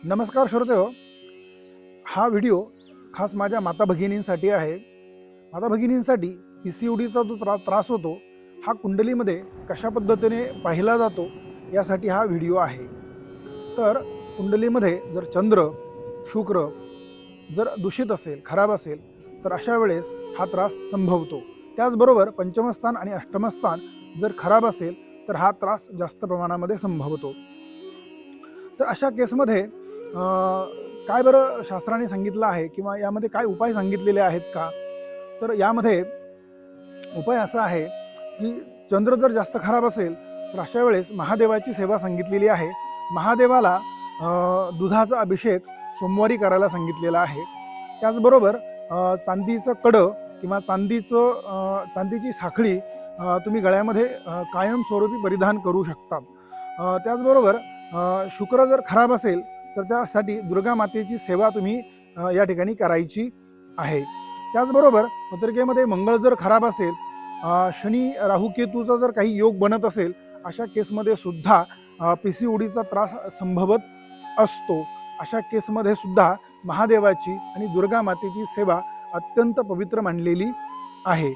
नमस्कार श्रोतेहो, हा व्हिडिओ खास माझ्या माता भगिनींसाठी आहे। माता भगिनींसाठी PCODचा जो त्रास होतो हा कुंडलीमध्ये कशा पद्धतीने पाहिला जातो यासाठी हा व्हिडिओ आहे। तर कुंडलीमध्ये जर चंद्र शुक्र जर दूषित असेल, खराब असेल तर अशा वेळेस हा त्रास संभवतो। त्याचबरोबर पंचमस्थान आणि अष्टमस्थान जर खराब असेल तर हा त्रास जास्त प्रमाणामध्ये संभवतो। तर अशा केसमध्ये काय बरं शास्त्राने सांगितलं आहे किंवा यामध्ये काय उपाय सांगितलेले आहेत का? तर यामध्ये उपाय असा आहे की चंद्र जर जास्त खराब असेल तर अशा वेळेस महादेवाची सेवा सांगितलेली आहे। महादेवाला दुधाचा अभिषेक सोमवारी करायला सांगितलेला आहे। त्याचबरोबर चांदीचं कडं किंवा चांदीची साखळी तुम्ही गळ्यामध्ये कायमस्वरूपी परिधान करू शकता। त्याचबरोबर शुक्र जर खराब असेल तर त्यासाठी दुर्गा मातेची सेवा तुम्ही या ठिकाणी करायची आहे। त्याचबरोबर पत्रिकेमध्ये मंगळ जर खराब असेल, शनी राहू केतूचा जर काही योग बनत असेल, अशा केसमध्ये सुद्धा PCODचा त्रास संभवत असतो। अशा केसमध्ये सुद्धा महादेवाची आणि दुर्गा मातेची सेवा अत्यंत पवित्र मानलेली आहे।